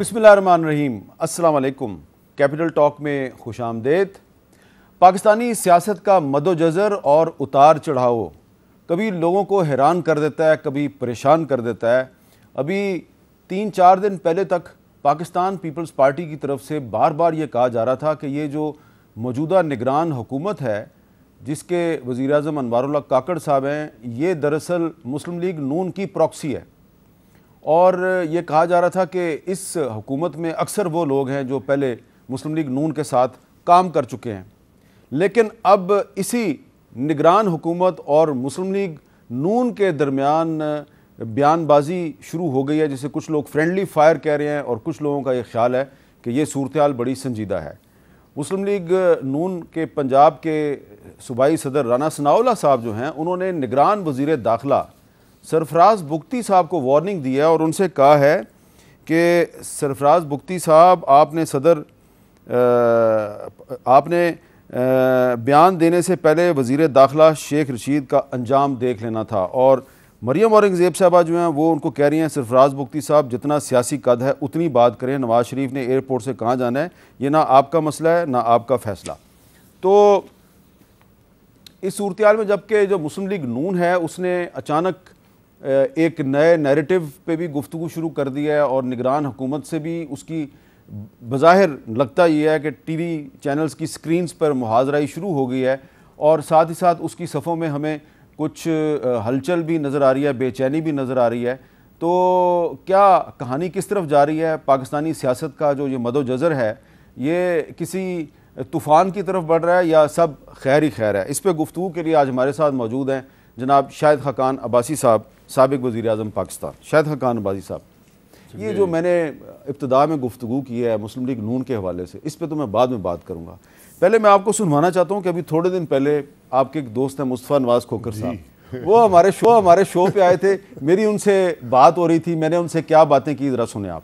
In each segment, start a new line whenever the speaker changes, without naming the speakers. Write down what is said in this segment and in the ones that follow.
बिस्मिल्लाहिर्रहमानिर्रहीम, अस्सलाम वालेकुम। कैपिटल टॉक में खुशामदेद। पाकिस्तानी सियासत का मद्दोजज़र और उतार चढ़ाव कभी लोगों को हैरान कर देता है, कभी परेशान कर देता है। अभी 3-4 दिन पहले तक पाकिस्तान पीपल्स पार्टी की तरफ से बार बार ये कहा जा रहा था कि ये जो मौजूदा निगरान हुकूमत है जिसके वज़ीर-ए-आज़म अनवारुल्लाह काकड़ साहब हैं, ये दरअसल मुस्लिम लीग नून की प्रॉक्सी है। और ये कहा जा रहा था कि इस हुकूमत में अक्सर वो लोग हैं जो पहले मुस्लिम लीग नून के साथ काम कर चुके हैं। लेकिन अब इसी निगरान हुकूमत और मुस्लिम लीग नून के दरमियान बयानबाजी शुरू हो गई है, जिसे कुछ लोग फ्रेंडली फायर कह रहे हैं और कुछ लोगों का ये ख्याल है कि ये सूरत हाल बड़ी संजीदा है। मुस्लिम लीग नून के पंजाब के सूबाई सदर राना सनाउल्लाह साहब जो हैं, उन्होंने निगरान वज़ीर दाखिला सरफराज बुगती साहब को वार्निंग दी है और उनसे कहा है कि सरफराज बुगती साहब, आपने बयान देने से पहले वज़ीर दाखिला शेख रशीद का अंजाम देख लेना था। और मरियम औरंगज़ेब साहबा जो हैं वो उनको कह रही हैं, सरफराज बुगती साहब जितना सियासी कद है उतनी बात करें, नवाज़ शरीफ ने एयरपोर्ट से कहाँ जाना है ये ना आपका मसला है ना आपका फ़ैसला। तो इस सूरत हाल में जबकि जो मुस्लिम लीग नून है उसने अचानक एक नए नैरेटिव पे भी गुफ्तगू शुरू कर दिया है और निगरान हुकूमत से भी उसकी बज़ाहिर लगता ये है कि टीवी चैनल्स की स्क्रीन्स पर मुहाज़राई शुरू हो गई है और साथ ही साथ उसकी सफ़ों में हमें कुछ हलचल भी नज़र आ रही है, बेचैनी भी नज़र आ रही है। तो क्या कहानी किस तरफ जा रही है? पाकिस्तानी सियासत का जो ये मद्दोजज़र है ये किसी तूफ़ान की तरफ बढ़ रहा है या सब खैर ही खैर है? इस पर गुफ्तगू के लिए आज हमारे साथ मौजूद हैं जनाब शाहिद खाकान अब्बासी साहब, साबिक़ वज़ीर-ए-आज़म पाकिस्तान। शाहिद खाकान अब्बासी साहब, ये जो मैंने इब्तिदा में गुफ्तगू की है मुस्लिम लीग नून के हवाले से, इस पे तो मैं बाद में बात करूँगा। पहले मैं आपको सुनवाना चाहता हूँ कि अभी थोड़े दिन पहले आपके एक दोस्त हैं मुस्तफ़ा नवाज़ खोखर साहब, वो हमारे शो पे आए थे, मेरी उनसे बात हो रही थी, मैंने उनसे क्या बातें की ज़रा सुने आप।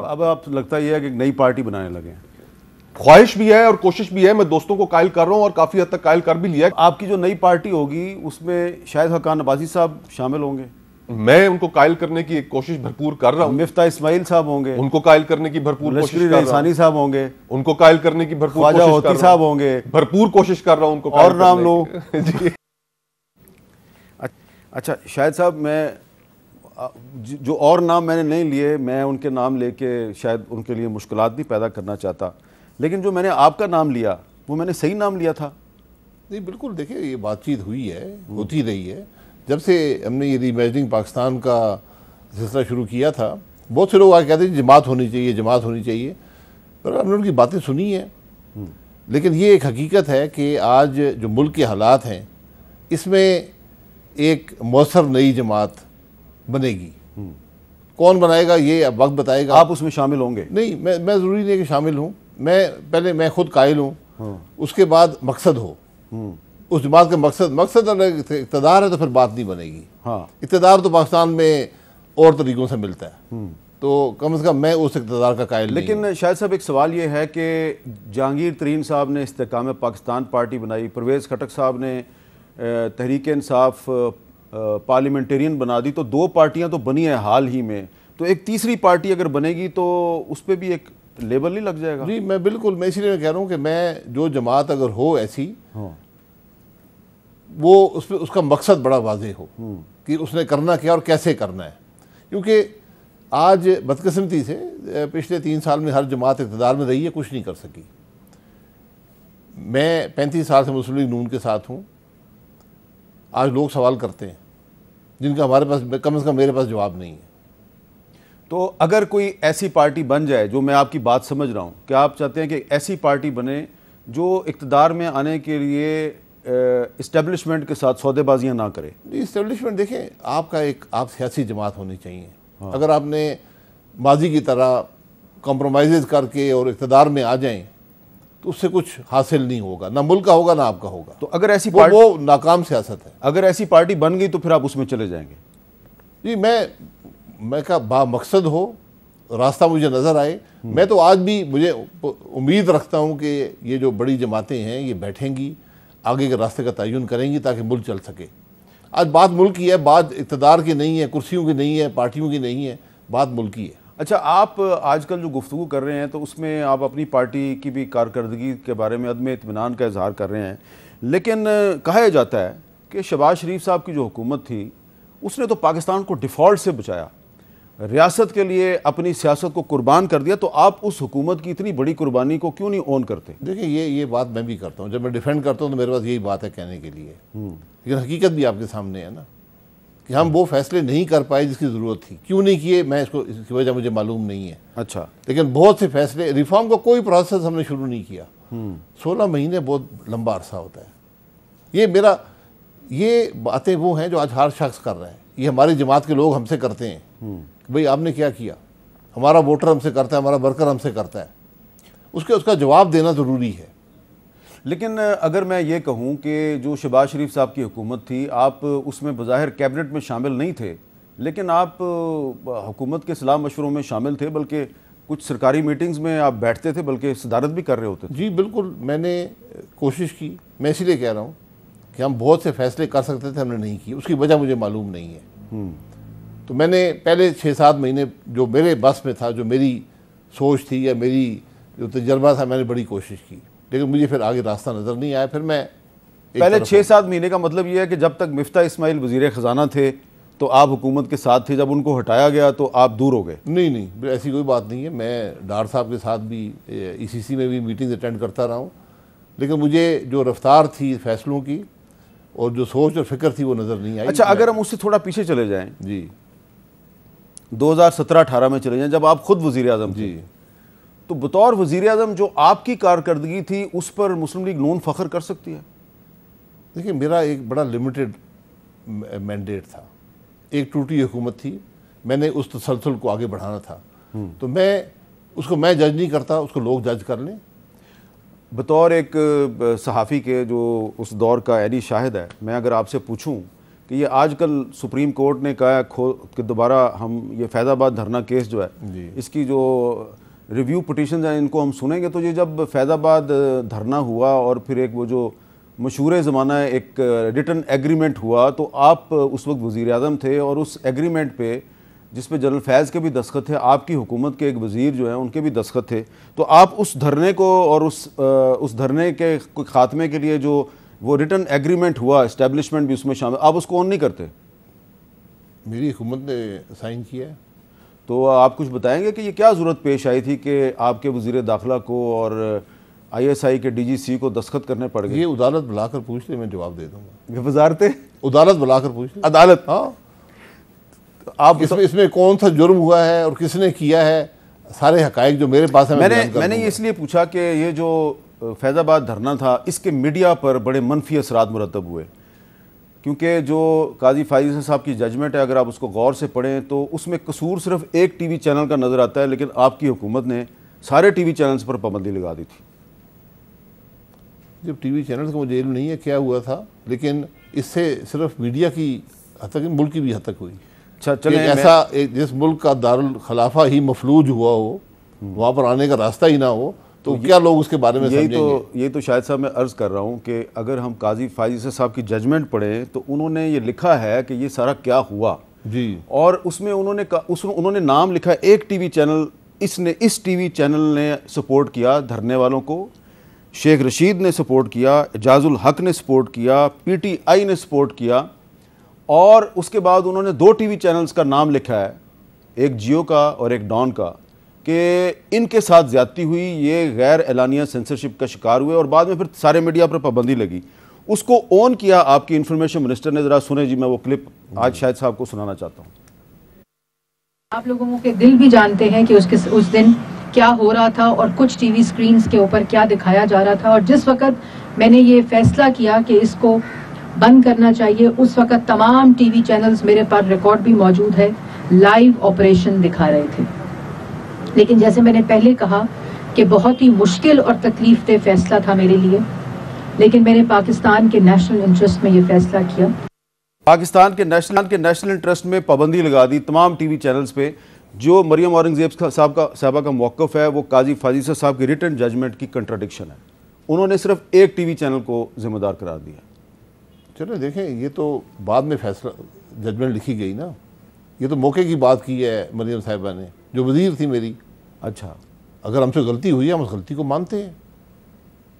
अब आप लगता ये है कि नई पार्टी बनाने लगे हैं।
ख्वाहिश भी है और कोशिश भी है, मैं दोस्तों को कायल कर रहा हूँ और काफ़ी हद तक कायल कर भी लिया।
आपकी जो नई पार्टी होगी उसमें शाहिद खाकान अब्बासी साहब शामिल होंगे?
मैं उनको कायल करने की कोशिश भरपूर कर रहा हूँ।
मिफ्ता इस्माइल साहब होंगे,
उनको कायल करने की भरपूर कोशिश कर रहा हूँ।
रईसानी साहब होंगे,
उनको कायल करने की भरपूर कोशिश कर रहा हूँ।
साहब होंगे,
भरपूर कोशिश कर रहा हूँ उनको।
और नाम लो जी। अच्छा शाहिद साहब, मैं जो और नाम मैंने नहीं लिए, मैं उनके नाम लेके शायद उनके लिए मुश्किलात भी पैदा करना चाहता, लेकिन जो मैंने आपका नाम लिया वो मैंने सही नाम लिया था?
नहीं, बिल्कुल। देखिए, ये बातचीत हुई है, होती रही है। जब से हमने ये रीइमेजिनिंग पाकिस्तान का सिलसिला शुरू किया था, बहुत से लोग आगे कहते हैं जमात होनी चाहिए, जमात होनी चाहिए, पर हमने उनकी बातें सुनी है। लेकिन ये एक हकीकत है कि आज जो मुल्क के हालात हैं इसमें एक मौसर नई जमात बनेगी। कौन बनाएगा ये अब वक्त बताएगा।
आप उसमें शामिल होंगे?
नहीं, मैं ज़रूरी नहीं कि शामिल हूँ। मैं खुद कायल हूँ, उसके बाद मकसद हो। उस जमात का मकसद अगर इक़्तिदार है तो फिर बात नहीं बनेगी।
हाँ, इक़्तिदार
तो पाकिस्तान में और तरीक़ों से मिलता है, तो कम से कम मैं उस इक़्तिदार का कायल नहीं।
लेकिन शायद साहब एक सवाल ये है कि जहांगीर तरीन साहब ने इस्तेकाम पाकिस्तान पार्टी बनाई, परवेज़ खटक साहब ने तहरीक इंसाफ पार्लियामेंटेरियन बना दी, तो 2 पार्टियाँ तो बनी हैं हाल ही में, तो एक तीसरी पार्टी अगर बनेगी तो उस पर भी एक लेबल नहीं लग जाएगा?
जी, मैं इसलिए कह रहा हूँ कि मैं जो जमात अगर हो ऐसी,
हाँ,
वो उसका मकसद बड़ा वाज़ेह हो कि उसने करना क्या और कैसे करना है। क्योंकि आज बदकिस्मती से पिछले 3 साल में हर जमात इक़्तिदार में रही है, कुछ नहीं कर सकी। मैं 35 साल से मुस्लिम लीग नून के साथ हूँ। आज लोग सवाल करते हैं जिनका हमारे पास, कम से कम मेरे पास जवाब नहीं है।
तो अगर कोई ऐसी पार्टी बन जाए, जो मैं आपकी बात समझ रहा हूँ, क्या आप चाहते हैं कि ऐसी पार्टी बने जो इक़्तिदार में आने के लिए इस्टेब्लिशमेंट के साथ सौदेबाजियाँ ना करे?
इस्टेब्लिशमेंट देखें, आप सियासी जमात होनी चाहिए। हाँ। अगर आपने माजी की तरह कॉम्प्रोमाइज़ करके और इक़्तिदार में आ जाएं तो उससे कुछ हासिल नहीं होगा, ना मुल्क का होगा ना आपका होगा।
तो अगर ऐसी
वो नाकाम सियासत है।
अगर ऐसी पार्टी बन गई तो फिर आप उसमें चले जाएंगे?
जी, मैं कहा बा मकसद हो, रास्ता मुझे नज़र आए। मैं तो आज भी मुझे उम्मीद रखता हूँ कि ये जो बड़ी जमातें हैं ये बैठेंगी, आगे के रास्ते का तयन करेंगी ताकि मुल्क चल सके। आज बात मुल्क की है, बात इक़्तिदार की नहीं है, कुर्सियों की नहीं है, पार्टियों की नहीं है, बात मुल्क की है।
अच्छा, आप आजकल जो गुफ्तगू कर रहे हैं तो उसमें आप अपनी पार्टी की भी कारकर्दगी के बारे में अदम इत्मीनान का इजहार कर रहे हैं, लेकिन कहा जाता है कि शहबाज शरीफ साहब की जो हुकूमत थी उसने तो पाकिस्तान को डिफ़ॉल्ट से बचाया, रियासत के लिए अपनी सियासत को कुर्बान कर दिया। तो आप उस हुकूमत की इतनी बड़ी कुर्बानी को क्यों नहीं ऑन करते?
देखिए, ये बात मैं भी करता हूँ, जब मैं डिफेंड करता हूँ तो मेरे पास यही बात है कहने के लिए, लेकिन हकीकत भी आपके सामने है ना कि हम वो फैसले नहीं कर पाए जिसकी ज़रूरत थी। क्यों नहीं किए, मैं इसकी वजह मुझे मालूम नहीं है।
अच्छा,
लेकिन बहुत से फैसले, रिफॉर्म का कोई प्रोसेस हमने शुरू नहीं किया। 16 महीने बहुत लंबा अरसा होता है। ये बातें वो हैं जो आज हर शख्स कर रहा है। ये हमारी जमात के लोग हमसे करते हैं कि भाई आपने क्या किया, हमारा वोटर हमसे करता है, हमारा वर्कर हमसे करता है, उसका जवाब देना ज़रूरी है।
लेकिन अगर मैं ये कहूँ कि जो शहबाज शरीफ साहब की हुकूमत थी, आप उसमें बज़ाहिर कैबिनेट में शामिल नहीं थे, लेकिन आप हुकूमत के सलाह मशवरों में शामिल थे, बल्कि कुछ सरकारी मीटिंग्स में आप बैठते थे, बल्कि सदारत भी कर रहे होते थे।
जी बिल्कुल, मैंने कोशिश की। मैं इसीलिए कह रहा हूँ कि हम बहुत से फैसले कर सकते थे, हमने नहीं किए। उसकी वजह मुझे मालूम नहीं है। तो मैंने पहले 6-7 महीने जो मेरे बस में था, जो मेरी सोच थी या मेरी जो तजर्बा था, मैंने बड़ी कोशिश की, लेकिन मुझे फिर आगे रास्ता नज़र नहीं आया। फिर मैं
पहले 6-7 महीने का मतलब ये है कि जब तक मिफ्ता इस्माइल वज़ीर ख़जाना थे तो आप हुकूमत के साथ थे, जब उनको हटाया गया तो आप दूर हो गए?
नहीं, ऐसी कोई बात नहीं है। मैं डार साहब के साथ भी ECC में भी मीटिंग अटेंड करता रहा हूँ, लेकिन मुझे जो रफ्तार थी फैसलों की और जो सोच और फिक्र थी वो नज़र नहीं आई।
अच्छा, अगर हम उससे थोड़ा पीछे चले जाएं,
जी
2017-18 में चले जाएं, जब आप खुद वज़ीर आज़म थे, तो बतौर वज़ीर आज़म जो आपकी कारकर्दगी थी उस पर मुस्लिम लीग नून फ़ख्र कर सकती है?
देखिए, मेरा एक बड़ा लिमिटेड मैंडेट था, एक टूटी हुकूमत थी, मैंने उस तसलसल को आगे बढ़ाना था। तो मैं जज नहीं करता, उसको लोग जज कर लें।
बतौर एक सहाफ़ी के जो उस दौर का ऐनी शाहिद है, मैं अगर आपसे पूछूं कि ये आजकल सुप्रीम कोर्ट ने कहा है कि दोबारा हम ये फैज़ाबाद धरना केस जो है, इसकी जो रिव्यू पिटीशन हैं इनको हम सुनेंगे, तो ये जब फैज़ाबाद धरना हुआ और फिर एक वो जो मशहूर ज़माना है एक रिटन एग्रीमेंट हुआ, तो आप उस वक्त वज़ीर आज़म थे और उस एग्रीमेंट पे जिस पे जनरल फैज़ के भी दस्तखत थे, आपकी हुकूमत के एक वज़ीर जो हैं उनके भी दस्तखत थे, तो आप उस धरने को और उस धरने के ख़ात्मे के लिए जो वो रिटन एग्रीमेंट हुआ, इस्टेब्लिशमेंट भी उसमें शामिल, आप उसको ऑन नहीं करते?
मेरी हुकूमत ने साइन किया है।
तो आप कुछ बताएंगे कि ये क्या ज़रूरत पेश आई थी कि आपके वज़ीर दाखिला को और ISI के DGC को दस्तखत करने पड़ गए?
ये अदालत बुलाकर पूछ ले, मैं जवाब दे दूंगा।
वजारतें
अदालत बुलाकर पूछ ले।
अदालत?
हाँ, आप इसमें कौन सा जुर्म हुआ है और किसने किया है, सारे हकाइक जो मेरे पास है
मैंने ये इसलिए पूछा कि ये जो फैज़ाबाद धरना था इसके मीडिया पर बड़े मनफी असरात मुरतब हुए, क्योंकि जो काजी फाइज़ साहब की जजमेंट है अगर आप उसको गौर से पढ़ें तो उसमें कसूर सिर्फ एक TV चैनल का नज़र आता है, लेकिन आपकी हुकूमत ने सारे TV चैनल्स पर पाबंदी लगा दी थी।
जब TV चैनल का मुझे इल्म नहीं है क्या हुआ था, लेकिन इससे सिर्फ मीडिया की हद तक, मुल्क की भी हद तक हुई।
अच्छा, चलें,
ऐसा जिस मुल्क का दारुल खिलाफा ही मफलूज हुआ हो, वहाँ पर आने का रास्ता ही ना हो, तो क्या लोग उसके बारे में समझेंगे?
यही तो शायद साहब मैं अर्ज़ कर रहा हूँ कि अगर हम काजी फाइज़ साहब की जजमेंट पढ़ें तो उन्होंने ये लिखा है कि ये सारा क्या हुआ
जी,
और उसमें उन्होंने नाम लिखा एक TV चैनल, इस TV चैनल ने सपोर्ट किया धरने वालों को, शेख रशीद ने सपोर्ट किया, एजाजुल हक ने सपोर्ट किया, PTI ने सपोर्ट किया, और उसके बाद उन्होंने 2 TV चैनल्स का नाम लिखा है, एक जियो का और एक डॉन का, कि इनके साथ ज़्यादती हुई, ये गैर एलानिया सेंसरशिप का शिकार हुए और बाद में फिर सारे मीडिया पर पाबंदी लगी। उसको ऑन किया आपकी इंफॉर्मेशन मिनिस्टर ने। ज़रा सुने जी, मैं वो क्लिप आज शाहिद साहब को सुनाना चाहता हूँ।
आप लोगों के दिल भी जानते हैं कि उस दिन क्या हो रहा था और कुछ TV स्क्रीन्स के ऊपर क्या दिखाया जा रहा था, और जिस वक्त मैंने ये फैसला किया कि इसको बंद करना चाहिए, उस वक्त तमाम TV चैनल्स, मेरे पास रिकॉर्ड भी मौजूद है, लाइव ऑपरेशन दिखा रहे थे। लेकिन जैसे मैंने पहले कहा कि बहुत ही मुश्किल और तकलीफ दे फैसला था मेरे लिए, लेकिन मैंने पाकिस्तान के नेशनल इंटरेस्ट में ये फैसला किया।
पाकिस्तान के नेशनल इंटरेस्ट में पाबंदी लगा दी तमाम TV चैनल्स पे। जो मरियम औरंगज़ेब साहबा का मौक़िफ़ है वो काजी फाइज़ साहब की रिटन जजमेंट की कंट्राडिक्शन है। उन्होंने सिर्फ एक TV चैनल को जिम्मेदार करार दिया।
चलो देखें, ये तो बाद में फैसला जजमेंट लिखी गई ना, ये तो मौके की बात की है मरियम साहिबा ने। जो वजीर थी मेरी।
अच्छा,
अगर हमसे गलती हुई है हम उस गलती को मानते हैं,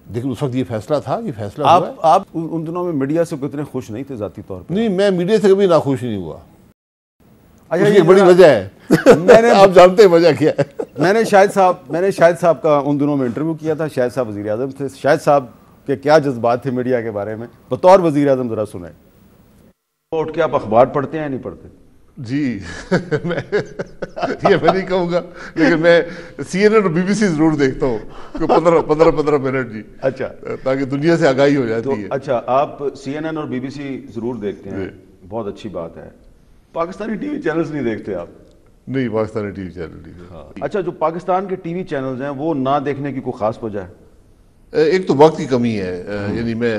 लेकिन उस वक्त ये फैसला था, ये फैसला हुआ है।
आप उन दिनों में मीडिया से कितने खुश नहीं थे जाती तौर पर?
नहीं, मैं मीडिया से कभी नाखुश नहीं हुआ।
अच्छा,
उसकी एक बड़ी वजह है मैंने आप जानते हैं वजह क्या है।
मैंने शाहिद साहब का उन दिनों में इंटरव्यू किया था। शाहिद साहब वज़ीर आज़म थे। शाहिद साहब के क्या जज्बात थे मीडिया के बारे में बतौर वज़ीर आज़म, ज़रा सुने। उठ के आप अखबार पढ़ते हैं या नहीं पढ़ते?
जी ये मैं नहीं कहूँगा, लेकिन मैं CNN और BBC जरूर देखता हूँ, 15 मिनट जी।
अच्छा,
ताकि दुनिया से आगाही हो जाती है।
अच्छा, आप CNN और BBC जरूर देखते हैं, बहुत अच्छी बात है। पाकिस्तानी टीवी चैनल्स नहीं देखते आप?
नहीं, पाकिस्तानी टीवी चैनल नहीं।
हाँ। अच्छा, जो पाकिस्तान के टीवी चैनल्स हैं वो ना देखने की कोई खास वजह है?
एक तो वक्त की कमी है, यानी मैं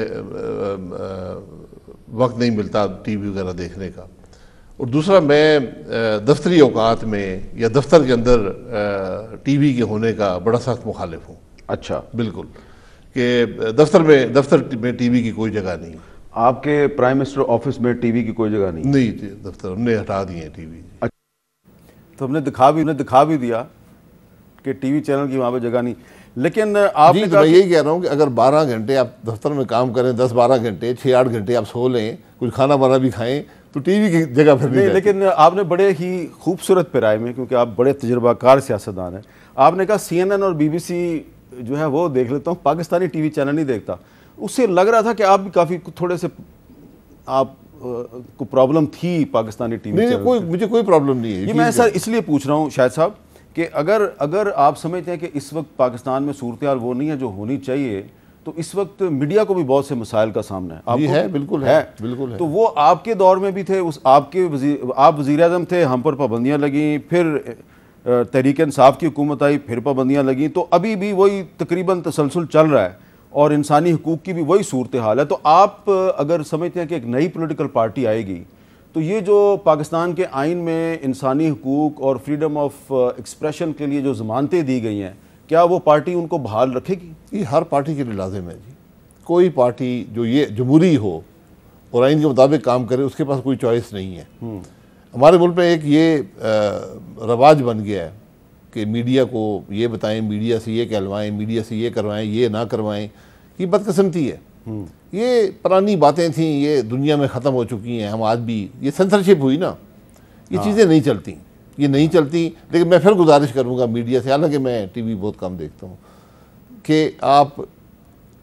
वक्त नहीं मिलता टीवी वगैरह देखने का, और दूसरा मैं दफ्तरी औकात में या दफ्तर के अंदर टीवी के होने का बड़ा सख्त मुखालिफ हूँ।
अच्छा,
बिल्कुल, कि दफ्तर में टीवी की कोई जगह नहीं।
आपके प्राइम मिनिस्टर ऑफिस में टीवी की कोई जगह नहीं?
नहीं, दफ्तर हमने हटा दिए टीवी।
तो हमने दिखा भी दिया कि टीवी चैनल की वहाँ पे जगह नहीं, लेकिन आप
जी, तो मैं यही कह रहा हूँ कि अगर 12 घंटे आप दफ्तर में काम करें, 10-12 घंटे, 6-8 घंटे आप सो लें, कुछ खाना वाना भी खाएं, तो टीवी की जगह फिर नहीं।
लेकिन आपने बड़े ही खूबसूरत पिराए में, क्योंकि आप बड़े तजुर्बाकार सियासतदान हैं, आपने कहा CNN और BBC जो है वो देख लेता हूँ, पाकिस्तानी टीवी चैनल नहीं देखता। उससे लग रहा था कि आप भी काफ़ी थोड़े से आप को प्रॉब्लम थी पाकिस्तानी टीवी चैनल।
मुझे कोई प्रॉब्लम नहीं है।
ये मैं सर इसलिए पूछ रहा हूँ शाहिद साहब कि अगर आप समझते हैं कि इस वक्त पाकिस्तान में सूरत हाल वो नहीं है जो होनी चाहिए, तो इस वक्त मीडिया को भी बहुत से मसाइल का सामना है। आपको
है, बिल्कुल है, बिल्कुल है।
तो वो आपके दौर में भी थे, आप वज़ीर आज़म थे, हम पर पाबंदियाँ लगी, फिर तहरीक इंसाफ की हुकूमत आई, फिर पाबंदियाँ लगी, तो अभी भी वही तकरीबन तसलसल चल रहा है और इंसानी हुकूक की भी वही सूरत हाल है। तो आप अगर समझते हैं कि एक नई पॉलिटिकल पार्टी आएगी, तो ये जो पाकिस्तान के आइन में इंसानी हुकूक और फ्रीडम ऑफ एक्सप्रेशन के लिए जो ज़मानतें दी गई हैं, क्या वो पार्टी उनको बहाल रखेगी?
ये हर पार्टी के लिए लाजिम है जी। कोई पार्टी जो ये जमहूरी हो और आइन के मुताबिक काम करे, उसके पास कोई चॉइस नहीं है। हमारे मुल्क में एक ये रवाज बन गया है कि मीडिया को ये बताएं, मीडिया से ये कहलवाएं, मीडिया से ये करवाएं, ये ना करवाएं। ये बदकिस्मती है। ये पुरानी बातें थीं, ये दुनिया में ख़त्म हो चुकी हैं। हम आज भी, ये सेंसरशिप हुई ना, ये चीज़ें नहीं चलती, ये नहीं चलती। लेकिन मैं फिर गुजारिश करूँगा मीडिया से, हालांकि मैं टीवी बहुत कम देखता हूँ, कि आप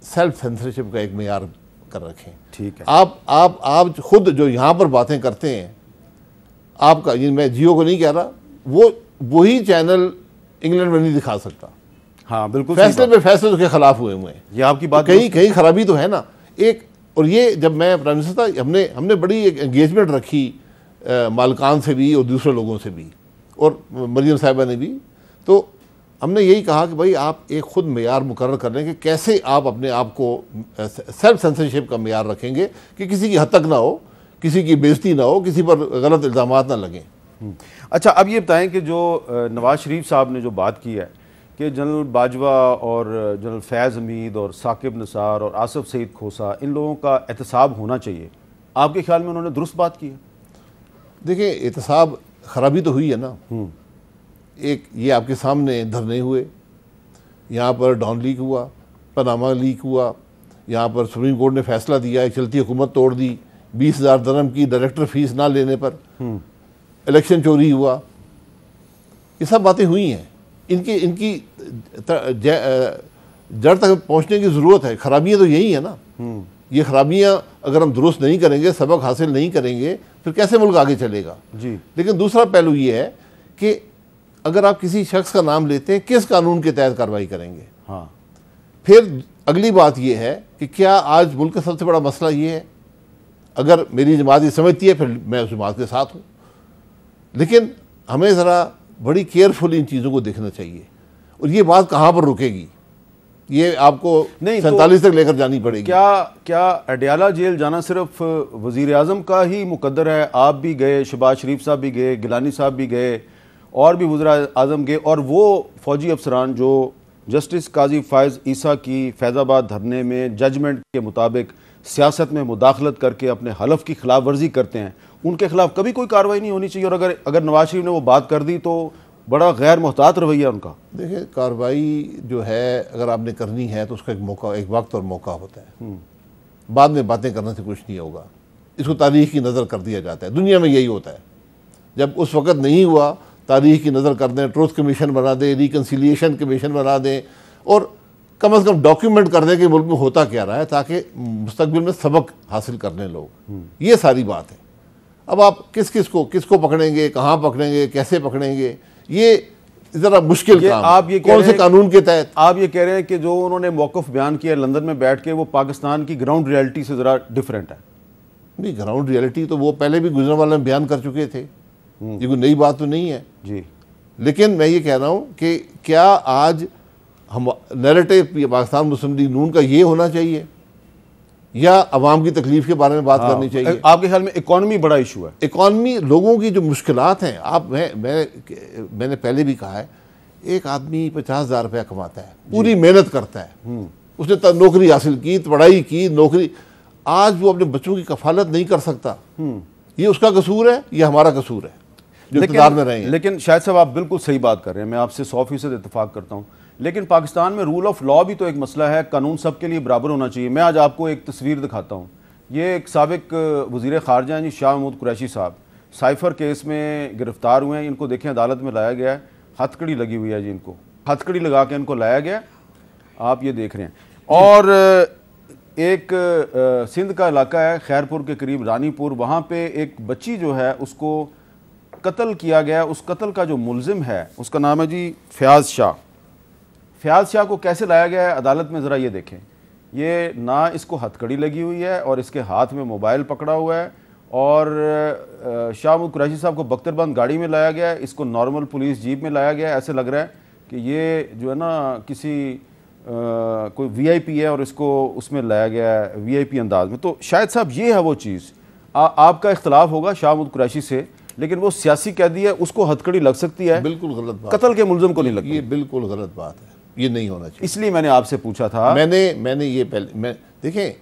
सेल्फ सेंसरशिप का एक मेयार कर रखें।
ठीक है।
आप खुद जो यहाँ पर बातें करते हैं, आपका, ये मैं जियो को नहीं कह रहा, वो वही चैनल इंग्लैंड में नहीं दिखा सकता।
हाँ, बिल्कुल।
फैसले पे फैसले उसके खिलाफ हुए हैं।
ये आपकी बात,
कहीं खराबी तो है ना एक। और ये जब मैं प्राइम मिनिस्टर था, हमने बड़ी एक एंगेजमेंट रखी मालकान से भी और दूसरे लोगों से भी, और मरियम साहिबा ने भी। तो हमने यही कहा कि भाई आप एक खुद मेयार मुकर्रर कर लें कि कैसे आप अपने आप को सेल्फ सेंसरशिप का मेयार रखेंगे कि किसी की हद तक ना हो, किसी की बेइज्जती ना हो, किसी पर गलत इल्ज़ामात ना लगें।
अच्छा, अब ये बताएं कि जो नवाज शरीफ साहब ने जो बात की है कि जनरल बाजवा और जनरल फैज़ हमीद और साकिब निसार और आसिफ सईद खोसा, इन लोगों का एहतसाब होना चाहिए, आपके ख्याल में उन्होंने दुरुस्त बात की है? देखिए,
एहतसाब खराबी तो हुई है ना। एक ये आपके सामने धरने हुए, यहाँ पर डॉन लीक हुआ, पनामा लीक हुआ, यहाँ पर सुप्रीम कोर्ट ने फैसला दिया, एक चलती हुकूमत तोड़ दी 20,000 दरहम की डायरेक्टर फीस ना लेने पर, इलेक्शन चोरी हुआ, ये सब बातें हुई हैं। इनकी जड़ तक पहुंचने की ज़रूरत है। खराबियाँ तो यही है ना। ये खराबियाँ अगर हम दुरुस्त नहीं करेंगे, सबक हासिल नहीं करेंगे, फिर कैसे मुल्क आगे चलेगा जी। लेकिन दूसरा पहलू ये है कि अगर आप किसी शख्स का नाम लेते हैं, किस कानून के तहत कार्रवाई करेंगे? हाँ। फिर अगली बात यह है कि क्या आज मुल्क का सबसे बड़ा मसला ये है, अगर मेरी जमात ये समझती है, फिर मैं उस जमात के साथ हूँ, लेकिन हमें ज़रा बड़ी केयरफुल इन चीज़ों को देखना चाहिए। और ये बात कहाँ पर रुकेगी, ये आपको 47 तक लेकर जानी पड़ेगी। क्या अडयाला जेल जाना सिर्फ वज़ीर आज़म का ही मुकद्दर है? आप भी गए, शहबाज शरीफ साहब भी गए, गिलानी साहब भी गए, और भी वज़ीर आज़म गए, और वो फ़ौजी अफसरान जो जस्टिस काजी फ़ायज़ ईसा की फैज़ाबाद धरने में जजमेंट के मुताबिक सियासत में मुदाखलत करके अपने हलफ की खिलाफ वर्जी करते हैं, उनके खिलाफ कभी कोई कार्रवाई नहीं होनी चाहिए। और अगर नवाज शरीफ ने वो बात कर दी तो
बड़ा गैर मोहतात रवैया उनका।
देखिए, कार्रवाई जो है अगर आपने करनी है तो उसका एक मौका, एक वक्त और मौका होता है। बाद में बातें करने से कुछ नहीं होगा, इसको तारीख की नज़र कर दिया जाता है। दुनिया में यही होता है, जब उस वक़्त नहीं हुआ तारीख की नज़र कर दें, ट्रूथ कमीशन बना दें, रिकन्सिलिएशन कमीशन बना दें और कम से कम डॉक्यूमेंट कर दें कि मुल्क में होता क्या रहा है, ताकि मुस्तकबिल में सबक हासिल कर लें लोग। ये सारी बात है। अब आप किसको पकड़ेंगे, कहाँ पकड़ेंगे, कैसे पकड़ेंगे, ये ज़रा मुश्किल काम।
आप ये
कौन से कानून के तहत?
आप ये कह रहे हैं कि जो उन्होंने मौक़िफ़ बयान किया लंदन में बैठ के, वो पाकिस्तान की ग्राउंड रियलिटी से ज़रा डिफरेंट है।
नहीं, ग्राउंड रियलिटी तो वो पहले भी गुजरांवाला में बयान कर चुके थे, ये कोई नई बात तो नहीं है
जी।
लेकिन मैं ये कह रहा हूँ कि क्या आज हम नैरेटिव पाकिस्तान मुस्लिम लीग नून का ये होना चाहिए या अवाम की तकलीफ के बारे में बात करनी चाहिए?
आपके ख्याल में इकॉनमी बड़ा इशू है?
इकॉनमी, लोगों की जो मुश्किलात हैं, मैंने पहले भी कहा है, एक आदमी 50,000 रुपया कमाता है, पूरी मेहनत करता है, उसने नौकरी हासिल की, पढ़ाई की, नौकरी, आज वो अपने बच्चों की कफालत नहीं कर सकता। ये उसका कसूर है या हमारा कसूर है जो इक़्तिदार में रहे हैं?
लेकिन शायद साहब आप बिल्कुल सही बात कर रहे हैं, मैं आपसे 100% इत्तेफाक करता हूँ। लेकिन पाकिस्तान में रूल ऑफ लॉ भी तो एक मसला है, कानून सबके लिए बराबर होना चाहिए। मैं आज आपको एक तस्वीर दिखाता हूँ। ये एक साबिक वज़ीर ख़ारजा हैं जी, शाह महमूद कुरैशी साहब, साइफ़र केस में गिरफ्तार हुए हैं। इनको देखें अदालत में लाया गया है, हथकड़ी लगी हुई है जी, इनको हथकड़ी लगा के इनको लाया गया, आप ये देख रहे हैं। और एक सिंध का इलाका है खैरपुर के करीब, रानीपुर, वहाँ पे एक बच्ची जो है उसको कत्ल किया गया। उस कत्ल का जो मुलजिम है उसका नाम है जी फयाज शाह। फयाज शाह को कैसे लाया गया है अदालत में, ज़रा ये देखें। ये ना इसको हथकड़ी लगी हुई है और इसके हाथ में मोबाइल पकड़ा हुआ है, और शाह महमूद कुरैशी साहब को बख्तरबंद गाड़ी में लाया गया है, इसको नॉर्मल पुलिस जीप में लाया गया है। ऐसे लग रहा है कि ये जो है ना किसी कोई वीआईपी है और इसको उसमें लाया गया है वीआईपी अंदाज में। तो शायद साहब ये है वो चीज़। आपका इख्तलाफ होगा शाह महमूद कुरैशी से, लेकिन वो सियासी कैदी है, उसको हथकड़ी लग सकती है,
बिल्कुल गलत बात,
कत्ल के मुलजिम को नहीं लगती।
ये बिल्कुल गलत बात है, ये नहीं होना चाहिए।
इसलिए मैंने आपसे पूछा था।
मैंने ये पहले देखें,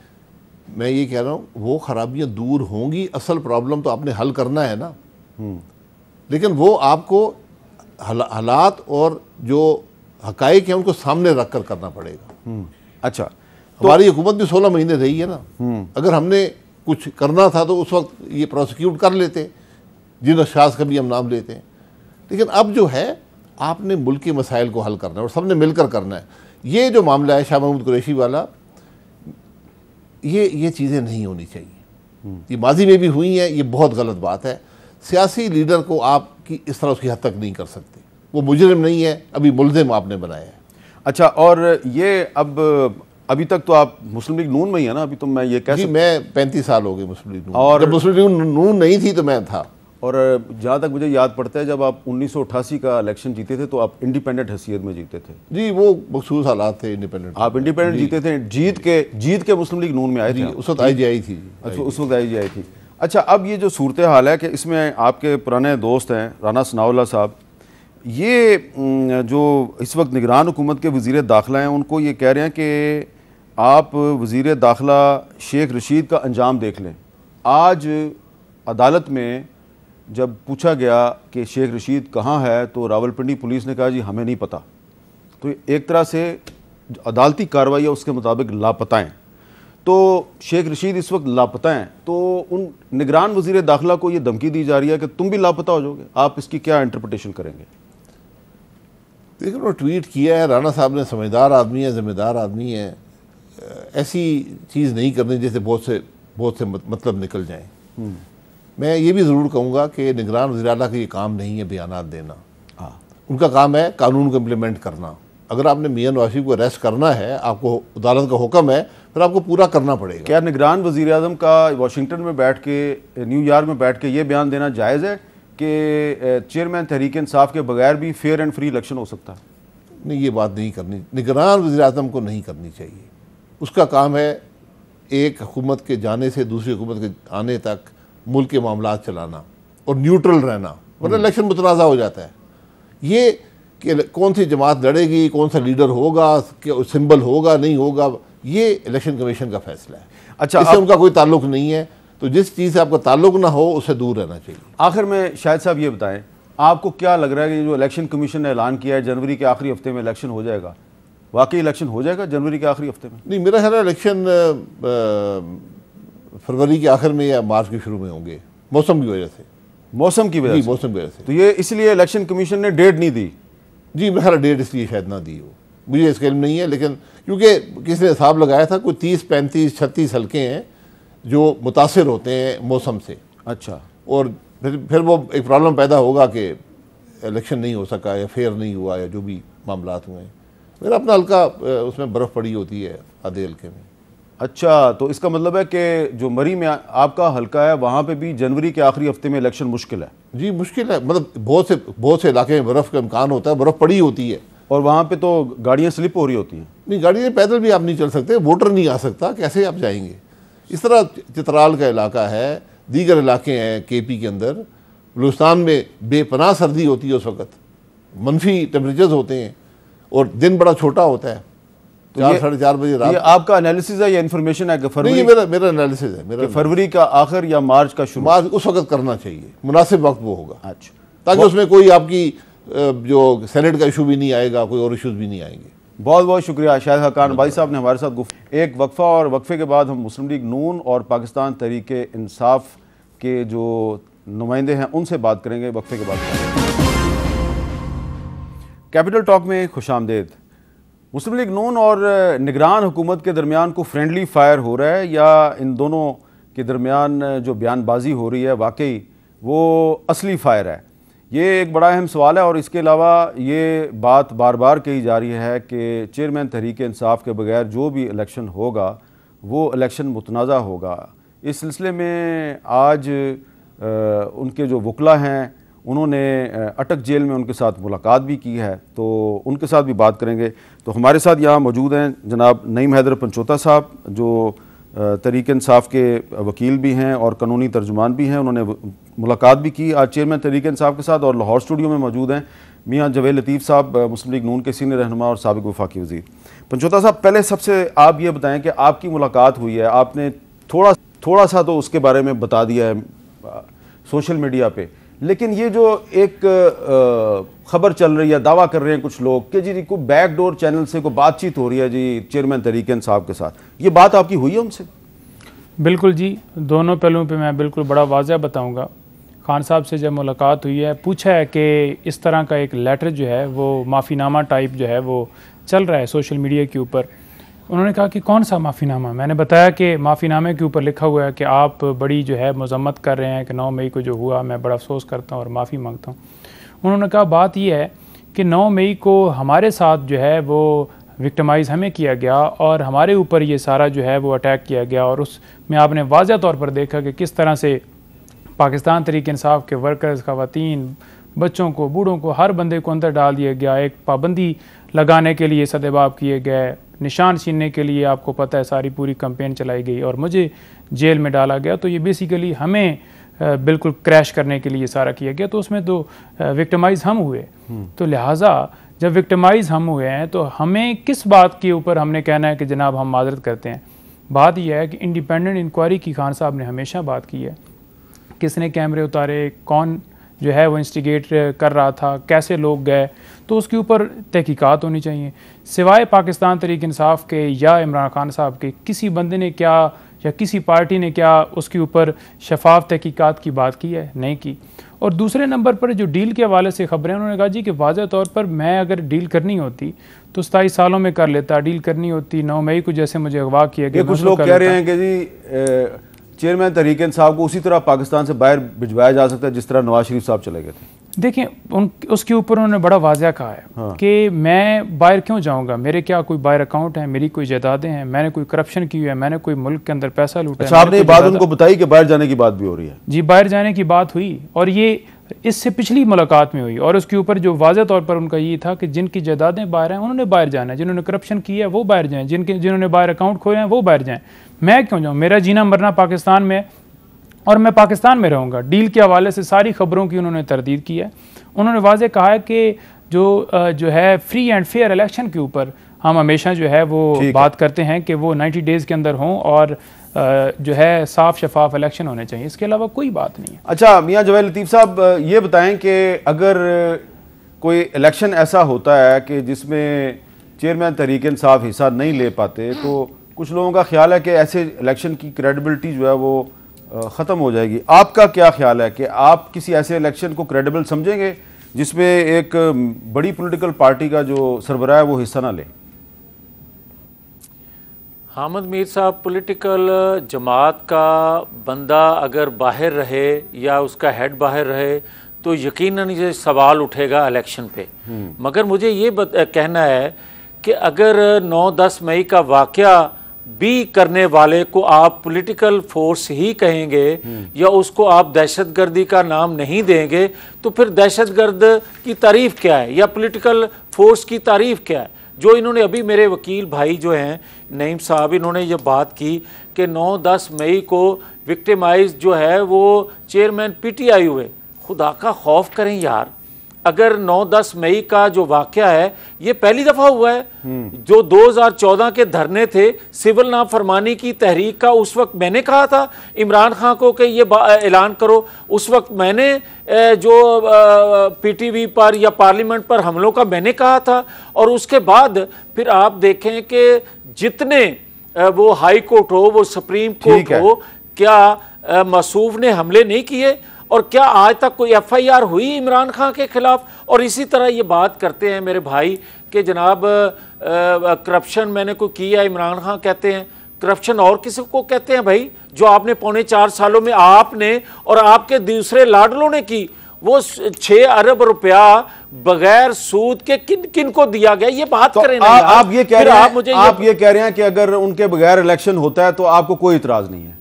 मैं ये कह रहा हूँ वो खराबियाँ दूर होंगी, असल प्रॉब्लम तो आपने हल करना है ना। लेकिन वो आपको हालात और जो हकाइक है उनको सामने रख कर करना पड़ेगा।
अच्छा,
हमारी हुकूमत भी 16 महीने रही है ना। अगर हमने कुछ करना था तो उस वक्त ये प्रोसिक्यूट कर लेते, जिन अशास का भी हम नाम लेते हैं। लेकिन अब जो है, आपने मुल्क के मसाइल को हल करना है और सबने मिलकर करना है। ये जो मामला है शाह महमूद कुरैशी वाला, ये चीज़ें नहीं होनी चाहिए। ये माजी में भी हुई हैं, ये बहुत गलत बात है। सियासी लीडर को आप की इस तरह उसकी हद तक नहीं कर सकते। वो मुजरिम नहीं है, अभी मुल्जिम आपने बनाया है।
अच्छा, और ये अभी तक तो आप मुस्लिम लीग नून में ही है ना? अभी तो मैं ये कह सकता,
मैं 35 साल हो गए मुस्लिम लीग नून,
और
जब मुस्लिम लीग नून नहीं थी तो मैं था।
और जहाँ तक मुझे याद पड़ता है, जब आप 1988 का इलेक्शन जीते थे तो आप इंडिपेंडेंट हैसियत में जीते थे
जी। वो मखसूस हालात थे, इंडिपेंडेंट, आप
इंडिपेंडेंट जीते थे, जीत के मुस्लिम लीग नून में आए थे।
उस वक्त IGI थी।
अच्छा, उस वक्त IGI थी। अच्छा, अब ये जो सूरत हाल है कि इसमें आपके पुराने दोस्त हैं राना सनाउल्लाह साहब, ये जो इस वक्त निगरान हुकूमत के वज़ीर दाखिला हैं, उनको ये कह रहे हैं कि आप वज़ीर दाखिला शेख रशीद का अंजाम देख लें। आज अदालत में जब पूछा गया कि शेख रशीद कहाँ है, तो रावलपिंडी पुलिस ने कहा जी हमें नहीं पता। तो एक तरह से अदालती कार्रवाई है उसके मुताबिक लापता हैं। तो शेख रशीद इस वक्त लापता हैं, तो उन निगरान वज़ीर दाखिला को ये धमकी दी जा रही है कि तुम भी लापता हो जाओगे। आप इसकी क्या इंटरप्रिटेशन करेंगे?
देखिए, उन्होंने ट्वीट किया है, राना साहब ने समझदार आदमी है, ज़िम्मेदार आदमी है, ऐसी चीज़ नहीं करनी जैसे बहुत से मतलब निकल जाएं। मैं ये भी ज़रूर कहूँगा कि निगरान वज़ीर आला का ये काम नहीं है बयानात देना। उनका काम है कानून को इम्प्लीमेंट करना। अगर आपने मियां नवाज को अरेस्ट करना है, आपको अदालत का हुक्म है, फिर आपको पूरा करना पड़ेगा।
क्या निगरान वज़ीर आज़म का वाशिंगटन में बैठ के, न्यूयॉर्क में बैठ के ये बयान देना जायज़ है कि चेयरमैन तहरीक इंसाफ के बगैर भी फेयर एंड फ्री इलेक्शन हो सकता है?
नहीं, ये बात नहीं करनी, निगरान वज़ीर आज़म को नहीं करनी चाहिए। उसका काम है एक हुकूमत के जाने से दूसरी हुकूमत के आने तक मुल्क के मामलात चलाना और न्यूट्रल रहना, वरना इलेक्शन मुतनाज़ा हो जाता है। ये कि कौन सी जमात लड़ेगी, कौन सा लीडर होगा, सिंबल होगा नहीं होगा, ये इलेक्शन कमीशन का फैसला है।
अच्छा,
इससे उनका कोई ताल्लुक नहीं है। तो जिस चीज़ से आपका ताल्लुक ना हो उससे दूर रहना चाहिए।
आखिर में शायद साहब ये बताएं, आपको क्या लग रहा है कि जो इलेक्शन कमीशन ने ऐलान किया है जनवरी के आखिरी हफ्ते में इलेक्शन हो जाएगा, वाकई इलेक्शन हो जाएगा जनवरी के आखिरी हफ्ते में?
नहीं, मेरा ख्याल है इलेक्शन फरवरी के आखिर में या मार्च के शुरू में होंगे, मौसम की वजह से।
मौसम की वजह से?
मौसम की वजह से।
तो ये इसलिए इलेक्शन कमीशन ने डेट नहीं दी?
जी, मेरा डेट इसलिए शायद ना दी हो, मुझे इसका इल्म नहीं है, लेकिन क्योंकि किसी ने हिसाब लगाया था कोई 30, 35, 36 हल्के हैं जो मुतासिर होते हैं मौसम से।
अच्छा।
और फिर वो एक प्रॉब्लम पैदा होगा कि इलेक्शन नहीं हो सका या फेयर नहीं हुआ या जो भी मामलात हुए हैं। मेरा अपना हल्का उसमें बर्फ़ पड़ी होती है आधे हल्के में।
अच्छा, तो इसका मतलब है कि जो मरी में आपका हल्का है वहाँ पे भी जनवरी के आखिरी हफ्ते में इलेक्शन मुश्किल है?
जी मुश्किल है, मतलब बहुत से इलाके में बर्फ़ का इम्कान होता है, बर्फ़ पड़ी होती है।
और वहाँ पे तो गाड़ियाँ स्लिप हो रही होती हैं?
नहीं, गाड़ियाँ पैदल भी आप नहीं चल सकते, वोटर नहीं आ सकता, कैसे आप जाएंगे? इस तरह चित्राल का इलाका है, दीगर इलाके हैं KP के अंदर, बलूचिस्तान में बेपनाह सर्दी होती है, उस वक्त मनफी टेम्परेचर्स होते हैं और दिन बड़ा छोटा होता है, 4, 4:30 बजे रात।
ये आपका एनालिसिस है या इन्फॉर्मेशन है कि फरवरी?
नहीं, मेरा एनालिसिस है, मेरा
फरवरी का आखिर या मार्च का शुरू?
मार्च उस वक्त करना चाहिए, मुनासिब वक्त वो होगा।
अच्छा,
ताकि उसमें कोई आपकी जो सेनेट का इशू भी नहीं आएगा, कोई और इशूज भी नहीं आएंगे।
बहुत बहुत शुक्रिया शाहिद हक्कान भाई साहब ने हमारे साथ एक वक्फा, और वक्फे के बाद हम मुस्लिम लीग नून और पाकिस्तान तहरीक इंसाफ के जो नुमाइंदे हैं उनसे बात करेंगे वक्फे के बाद। कैपिटल टॉक में खुशामदेद। मुस्लिम लीग नून और निगरान हुकूमत के दरमियान को फ्रेंडली फायर हो रहा है या इन दोनों के दरमियान जो बयानबाजी हो रही है वाकई वो असली फायर है? ये एक बड़ा अहम सवाल है। और इसके अलावा ये बात बार बार कही जा रही है कि चेयरमैन तहरीक इंसाफ के बगैर जो भी इलेक्शन होगा वो इलेक्शन मुतनाज़ा होगा। इस सिलसिले में आज उनके जो वकला हैं उन्होंने अटक जेल में उनके साथ मुलाकात भी की है, तो उनके साथ भी बात करेंगे। तो हमारे साथ यहाँ मौजूद हैं जनाब नईम हैदर पंचोता साहब जो तहरीक इंसाफ के वकील भी हैं और कानूनी तर्जुमान भी हैं। उन्होंने मुलाकात भी की आज चेयरमैन तहरीक इंसाफ के साथ। और लाहौर स्टूडियो में मौजूद हैं मियाँ जवेद लतीफ़ साहब, मुस्लिम लीग नून के सीनियर रहनुमा और साबिक़ वफाकी वज़ीर। पंचोता साहब, पहले सबसे आप ये बताएं कि आपकी मुलाकात हुई है, आपने थोड़ा सा तो उसके बारे में बता दिया है सोशल मीडिया पे, लेकिन ये जो एक खबर चल रही है, दावा कर रहे हैं कुछ लोग कि जी कोई बैकडोर चैनल से कोई बातचीत हो रही है जी चेयरमैन तहरीक इंसाफ के साथ, ये बात आपकी हुई है उनसे?
बिल्कुल जी, दोनों पहलुओं पे मैं बिल्कुल बड़ा वाज़ह बताऊंगा। खान साहब से जब मुलाकात हुई है, पूछा है कि इस तरह का एक लेटर जो है वो माफ़ीनामा टाइप जो है वो चल रहा है सोशल मीडिया के ऊपर। उन्होंने कहा कि कौन सा माफ़ीनामा? मैंने बताया कि माफ़ीनामे के ऊपर लिखा हुआ है कि आप बड़ी जो है मजम्मत कर रहे हैं कि 9 मई को जो हुआ मैं बड़ा अफसोस करता हूँ और माफ़ी मांगता हूँ। उन्होंने कहा बात यह है कि 9 मई को हमारे साथ जो है वो विक्टिमाइज़ हमें किया गया और हमारे ऊपर ये सारा जो है वो अटैक किया गया, और उसमें आपने वाज़ह तौर पर देखा कि किस तरह से पाकिस्तान तहरीक इंसाफ के वर्कर्स, ख़वातीन, बच्चों को, बूढ़ों को, हर बंदे को अंदर डाल दिया गया। एक पाबंदी लगाने के लिए सदेबाब किए गए, निशान छीनने के लिए आपको पता है सारी पूरी कैंपेन चलाई गई और मुझे जेल में डाला गया। तो ये बेसिकली हमें बिल्कुल क्रैश करने के लिए सारा किया गया। तो उसमें तो विक्टिमाइज़ हम हुए। तो लिहाजा जब विक्टिमाइज़ हम हुए हैं तो हमें किस बात के ऊपर हमने कहना है कि जनाब हम माजरत करते हैं? बात यह है कि इंडिपेंडेंट इंक्वायरी की खान साहब ने हमेशा बात की है। किसने कैमरे उतारे, कौन जो है वो इंस्टिगेट कर रहा था, कैसे लोग गए, तो उसके ऊपर तहकीकात होनी चाहिए। सिवाय पाकिस्तान तहरीक इंसाफ के या इमरान खान साहब के किसी बंदे ने क्या या किसी पार्टी ने क्या उसके ऊपर शफाफ तहकीकात की बात की है? नहीं की। और दूसरे नंबर पर जो डील के हवाले से खबरें, उन्होंने कहा जी कि वाज़ह तौर पर मैं अगर डील करनी होती तो 27 सालों में कर लेता, डील करनी होती 9 मई को जैसे मुझे अगवा किया गया।
कुछ लोग कह रहे हैं कि जी चेयरमैन तहरीक इंसाफ को उसी तरह पाकिस्तान से बाहर भिजवाया जा सकता है जिस तरह नवाज शरीफ साहब चले गए थे।
देखें उसके ऊपर उन्होंने बड़ा वाज़ह कहा है हाँ। कि मैं बाहर क्यों जाऊंगा, मेरे क्या कोई बाहर अकाउंट है, मेरी कोई जायदादें हैं, मैंने कोई करप्शन की है, मैंने कोई मुल्क के अंदर पैसा लूटा।
अच्छा, आपने ये बात उनको बताई कि बाहर जाने की बात भी हो रही है?
जी, बाहर जाने की बात हुई और ये इससे पिछली मुलाकात में हुई और उसके ऊपर जो वाज़ह तौर पर उनका ये था कि जिनकी जायदादें बाहर हैं उन्होंने बाहर जाना है, जिन्होंने करप्शन की है वो बाहर जाएँ, जिन्होंने बाहर अकाउंट खोए हैं वो बाहर जाएँ। मैं क्यों जाऊँ? मेरा जीना मरना पाकिस्तान में और मैं पाकिस्तान में रहूँगा। डील के हवाले से सारी खबरों की उन्होंने तरदीद की है। उन्होंने वाज़े कहा है कि जो है फ्री एंड फेयर इलेक्शन के ऊपर हम हमेशा जो है वो बात करते हैं कि वो 90 डेज़ के अंदर हों और जो है साफ शफाफ इलेक्शन होने चाहिए, इसके अलावा कोई बात नहीं है।
अच्छा मियां जवेद लतीफ़ साहब, ये बताएं कि अगर कोई इलेक्शन ऐसा होता है कि जिसमें चेयरमैन तहरीक इंसाफ हिस्सा नहीं ले पाते, तो कुछ लोगों का ख्याल है कि ऐसे इलेक्शन की क्रेडिबिलिटी जो है वो ख़त्म हो जाएगी। आपका क्या ख्याल है कि आप किसी ऐसे इलेक्शन को क्रेडिबल समझेंगे जिसमें एक बड़ी पॉलिटिकल पार्टी का जो सरबराह है वो हिस्सा ना ले?
हामिद मीर साहब, पॉलिटिकल जमात का बंदा अगर बाहर रहे या उसका हेड बाहर रहे तो यकीनन ये सवाल उठेगा इलेक्शन पे। मगर मुझे ये कहना है कि अगर 9-10 मई का वाक़या भी करने वाले को आप पॉलिटिकल फोर्स ही कहेंगे या उसको आप दहशतगर्दी का नाम नहीं देंगे, तो फिर दहशतगर्द की तारीफ क्या है या पॉलिटिकल फोर्स की तारीफ क्या है? जो इन्होंने अभी मेरे वकील भाई जो हैं नईम साहब, इन्होंने ये बात की कि 9-10 मई को विक्टिमाइज जो है वो चेयरमैन पीटीआई हुए। खुदा का खौफ करें यार, अगर 9-10 मई का जो वाक़या है ये पहली दफ़ा हुआ है। जो 2014 के धरने थे सिविल नाफरमानी की तहरीक का, उस वक्त मैंने कहा था इमरान खान को कि ये ऐलान करो। उस वक्त मैंने जो पीटीवी पर या पार्लियामेंट पर हमलों का मैंने कहा था। और उसके बाद फिर आप देखें कि जितने वो हाई कोर्ट हो, वो सुप्रीम कोर्ट हो, क्या मसूफ ने हमले नहीं किए? और क्या आज तक कोई एफआईआर हुई इमरान खान के खिलाफ? और इसी तरह ये बात करते हैं मेरे भाई कि जनाब करप्शन मैंने कोई किया, इमरान खान कहते हैं करप्शन और किसी को कहते हैं भाई? जो आपने 4.25 सालों में आपने और आपके दूसरे लाडलों ने की, वो 6 अरब रुपया बगैर सूद के किन किन को दिया गया, ये बात
तो
करें।
आप ये कह रहे हैं, आप ये कह रहे हैं कि अगर उनके बगैर इलेक्शन होता है तो आपको कोई इतराज नहीं है?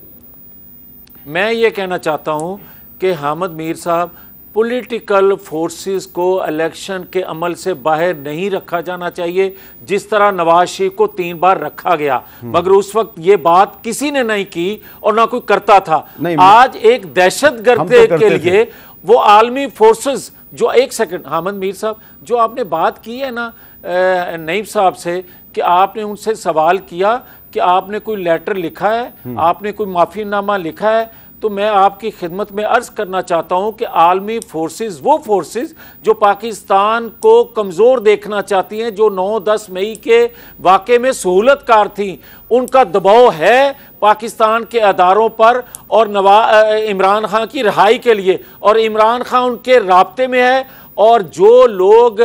मैं
ये कहना चाहता हूं कि हामिद मीर साहब, पॉलिटिकल फोर्सेस को इलेक्शन के अमल से बाहर नहीं रखा जाना चाहिए जिस तरह नवाज शरीफ को 3 बार रखा गया। मगर उस वक्त ये बात किसी ने नहीं की और ना कोई करता था। आज एक दहशतगर्द के लिए वो आलमी फोर्सेस जो, एक सेकंड हामिद मीर साहब, जो आपने बात की है ना नईम साहब से कि आपने उनसे सवाल किया कि आपने कोई लेटर लिखा है, आपने कोई माफीनामा लिखा है, तो मैं आपकी खिदमत में अर्ज करना चाहता हूं कि आलमी फोर्सेस, वो फोर्सेस जो पाकिस्तान को कमज़ोर देखना चाहती हैं, जो 9-10 मई के वाक़े में सहूलतकार थी, उनका दबाव है पाकिस्तान के अदारों पर और इमरान खान की रिहाई के लिए। और इमरान खान उनके राब्ते में है और जो लोग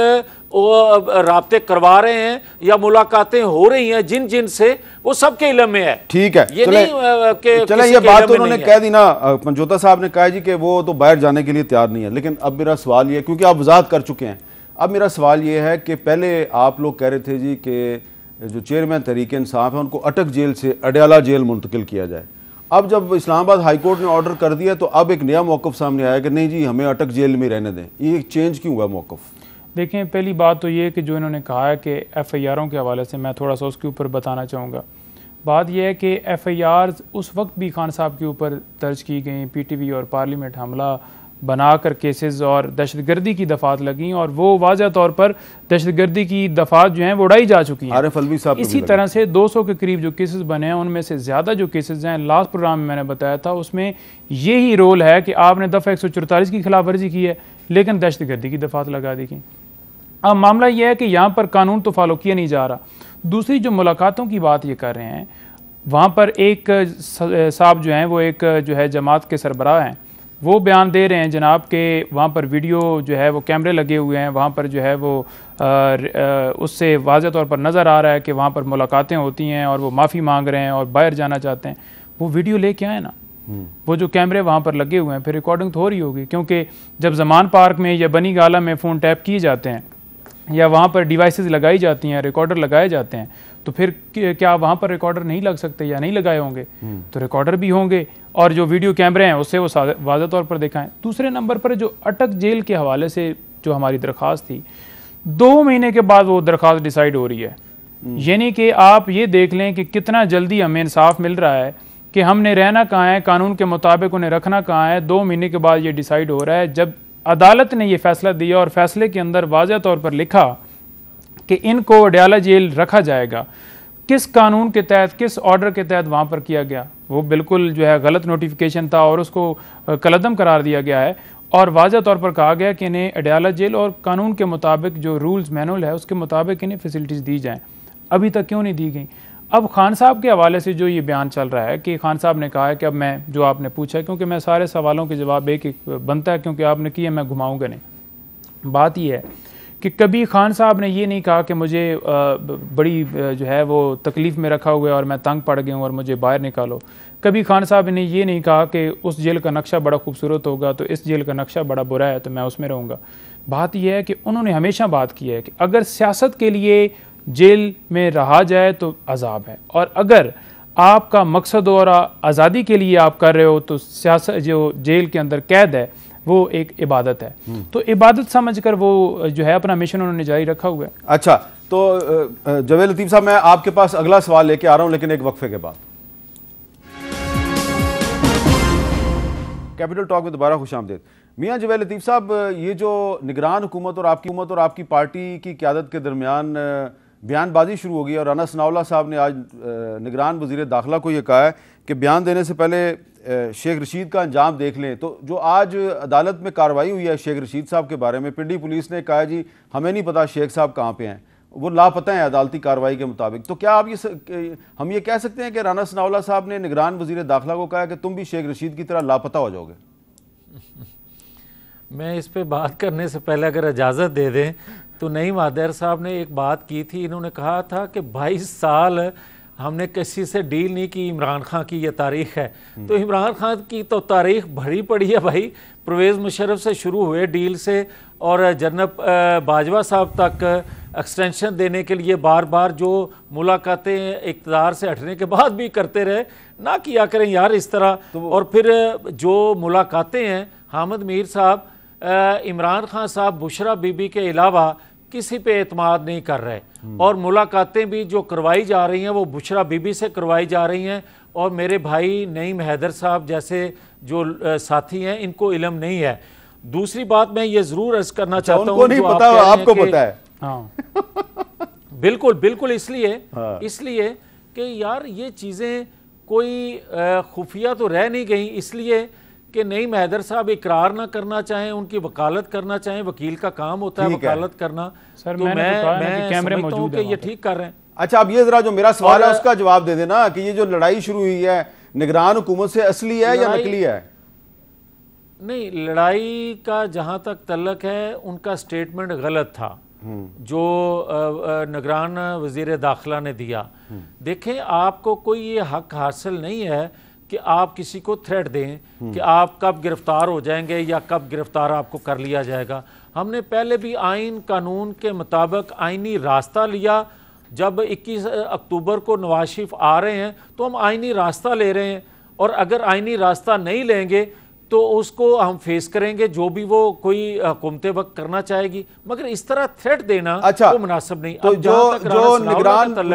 राब्ते करवा रहे हैं या मुलाकातें हो रही हैं जिन जिन से, वो सबके इल्म में है।
ठीक है,
ये नहीं
चले ये बात तो उन्होंने कह दी ना, पंजोता साहब ने कहा जी कि वो तो बाहर जाने के लिए तैयार नहीं है। लेकिन अब मेरा सवाल ये, क्योंकि आप वजाहत कर चुके हैं, अब मेरा सवाल ये है कि पहले आप लोग कह रहे थे जी कि जो चेयरमैन तहरीक इंसाफ है उनको अटक जेल से अडयाला जेल मुंतकिल किया जाए। अब जब इस्लामाबाद हाई कोर्ट ने ऑर्डर कर दिया तो अब एक नया मौक़िफ़ सामने आया कि नहीं जी हमें अटक जेल में रहने दें। ये चेंज क्यों हुआ मौक़िफ़?
देखें, पहली बात तो ये कि जो इन्होंने कहा है कि एफ़आईआरों के हवाले से मैं थोड़ा सा उसके ऊपर बताना चाहूँगा। बात यह है कि एफ़आईआर उस वक्त भी खान साहब के ऊपर दर्ज की गई, पीटीवी और पार्लियामेंट हमला बनाकर केसेस और दहशतगर्दी की दफ़ात लगी और वो वाज़ह तौर पर दहशतगर्दी की दफ़ात जो हैं वो उड़ाई जा चुकी हैं।
आरिफ अलवी साहब
इसी तरह से 200 के करीब जो केसेस बने हैं उनमें से ज़्यादा जो केसेस हैं, लास्ट प्रोग्राम में मैंने बताया था, उसमें यही रोल है कि आपने दफ़ा 144 की खिलाफ वर्जी की है लेकिन दहशतगर्दी की दफ़ात लगा दी गई। अब मामला यह है कि यहाँ पर कानून तो फॉलो किया नहीं जा रहा। दूसरी जो मुलाकातों की बात ये कर रहे हैं, वहाँ पर एक साहब जो हैं वो एक जो है जमात के सरबराह हैं, वो बयान दे रहे हैं जनाब के वहाँ पर वीडियो जो है वो कैमरे लगे हुए हैं, वहाँ पर जो है वो उससे वाज़ह तौर पर नज़र आ रहा है कि वहाँ पर मुलाकातें होती हैं और वो माफ़ी मांग रहे हैं और बाहर जाना चाहते हैं। वो वीडियो लेके आए ना, वो जो कैमरे वहाँ पर लगे हुए हैं, फिर रिकॉर्डिंग तो हो रही होगी, क्योंकि जब ज़मान पार्क में या बनी गाला में फ़ोन टैप किए जाते हैं या वहाँ पर डिवाइसेस लगाई जाती हैं, रिकॉर्डर लगाए जाते हैं, तो फिर क्या वहाँ पर रिकॉर्डर नहीं लग सकते या नहीं लगाए होंगे? तो रिकॉर्डर भी होंगे और जो वीडियो कैमरे हैं उससे वो वाज़ह तौर पर दिखाएं। दूसरे नंबर पर जो अटक जेल के हवाले से जो हमारी दरख्वास्त थी, 2 महीने के बाद वो दरख्वास्त डिसाइड हो रही है। यानी कि आप ये देख लें कि कितना जल्दी हमें इंसाफ मिल रहा है कि हमने रहना कहाँ है, कानून के मुताबिक उन्हें रखना कहाँ है। 2 महीने के बाद ये डिसाइड हो रहा है, जब अदालत ने ये फैसला दिया और फैसले के अंदर वाज़ह तौर पर लिखा कि इनको अडयाला जेल रखा जाएगा। किस कानून के तहत, किस ऑर्डर के तहत वहाँ पर किया गया, वो बिल्कुल जो है गलत नोटिफिकेशन था और उसको कलअदम करार दिया गया है और वाज़ह तौर पर कहा गया कि इन्हें अडयाला जेल और कानून के मुताबिक जो रूल्स मैनुअल है उसके मुताबिक इन्हें फैसिलिटीज़ दी जाएँ। अभी तक क्यों नहीं दी गई? अब खान साहब के हवाले से जो ये बयान चल रहा है कि खान साहब ने कहा है कि अब मैं, जो आपने पूछा है, क्योंकि मैं सारे सवालों के जवाब एक बनता है क्योंकि आपने किया, मैं घुमाऊँगा नहीं। बात यह है कि कभी खान साहब ने ये नहीं कहा कि मुझे बड़ी जो है वो तकलीफ़ में रखा हुआ है और मैं तंग पड़ गया हूँ और मुझे बाहर निकालो। कभी खान साहब ने ये नहीं कहा कि उस जेल का नक्शा बड़ा खूबसूरत होगा तो इस जेल का नक्शा बड़ा बुरा है तो मैं उसमें रहूँगा। बात यह है कि उन्होंने हमेशा बात की है कि अगर सियासत के लिए जेल में रहा जाए तो अजाब है, और अगर आपका मकसद और आज़ादी के लिए आप कर रहे हो तो सियासत, जो जेल के अंदर कैद है, वो एक इबादत है। तो इबादत समझकर वो जो है अपना मिशन उन्होंने जारी रखा हुआ है।
अच्छा, तो जवेद लतीफ़ साहब, मैं आपके पास अगला सवाल लेके आ रहा हूं, लेकिन एक वक्फे के बाद। कैपिटल टॉक में दोबारा खुशामदीद। मियां जवेद लतीफ़ साहब, ये जो निगरान हुकूमत और आपकी पार्टी की क़यादत के दरमियान बयानबाजी शुरू हो गई और राना सनाउल्लाह साहब ने आज निगरान वज़ीर दाखिला को ये कहा है कि बयान देने से पहले शेख रशीद का अंजाम देख लें। तो जो आज अदालत में कार्रवाई हुई है शेख रशीद साहब के बारे में, पिंडी पुलिस ने कहा जी हमें नहीं पता शेख साहब कहाँ पे हैं, वो लापता हैं अदालती कार्रवाई के मुताबिक। तो क्या आप हम ये कह सकते हैं कि राना सनाउल्लाह साहब ने निगरान वज़ीर दाखिला को कहा है कि तुम भी शेख रशीद की तरह लापता हो जाओगे?
मैं इस पे बात करने से पहले अगर इजाज़त दे दें तो नईम आदैर साहब ने एक बात की थी। इन्होंने कहा था कि 22 साल हमने किसी से डील नहीं की, इमरान खान की ये तारीख है। तो इमरान खान की तो तारीख भरी पड़ी है भाई, परवेज़ मुशर्रफ से शुरू हुए डील से और जनरल बाजवा साहब तक एक्सटेंशन देने के लिए बार बार जो मुलाकातें इक़्तिदार से हटने के बाद भी करते रहे। ना किया करें यार इस तरह। तो और फिर जो मुलाकातें हैं, हामिद मीर साहब, इमरान खान साहब बुशरा बीबी के अलावा किसी पे एतमाद नहीं कर रहे, और मुलाकातें भी जो करवाई जा रही हैं वो बुशरा बीबी से करवाई जा रही हैं, और मेरे भाई नईम हैदर साहब जैसे जो साथी हैं इनको इल्म नहीं है। दूसरी बात मैं ये जरूर अर्ज करना चाहता हूँ,
नहीं पता, आपको पता है।
हाँ।
बिल्कुल बिल्कुल, इसलिए कि यार ये चीज़ें कोई खुफिया तो रह नहीं गई, इसलिए कि नईम हैदर साहब इकरार ना करना चाहें, उनकी वकालत करना चाहें, वकील का काम होता है वकालत करना।
सर
तो मैं
कैमरे
समझता हूं कि ये ठीक कर रहे हैं।
अच्छा, अब ये जरा जो मेरा सवाल है उसका जवाब दे देना कि ये जो लड़ाई शुरू हुई है निगरान हुकूमत से, असली है या नकली है?
नहीं, लड़ाई का जहां तक तल्लक है उनका स्टेटमेंट गलत था जो निगरान वजीर दाखिला ने दिया। देखें, आपको कोई ये हक हासिल नहीं है कि आप किसी को थ्रेट दें कि आप कब गिरफ्तार हो जाएंगे या कब गिरफ्तार आपको कर लिया जाएगा। हमने पहले भी आइन कानून के मुताबिक आइनी रास्ता लिया। जब 21 अक्टूबर को नवाज शरीफ आ रहे हैं तो हम आइनी रास्ता ले रहे हैं, और अगर आइनी रास्ता नहीं लेंगे तो उसको हम फेस करेंगे, जो भी वो कोई हुकूमत वक्त करना चाहेगी। मगर इस तरह थ्रेट देना वो मुनासिब नहीं।
तो जो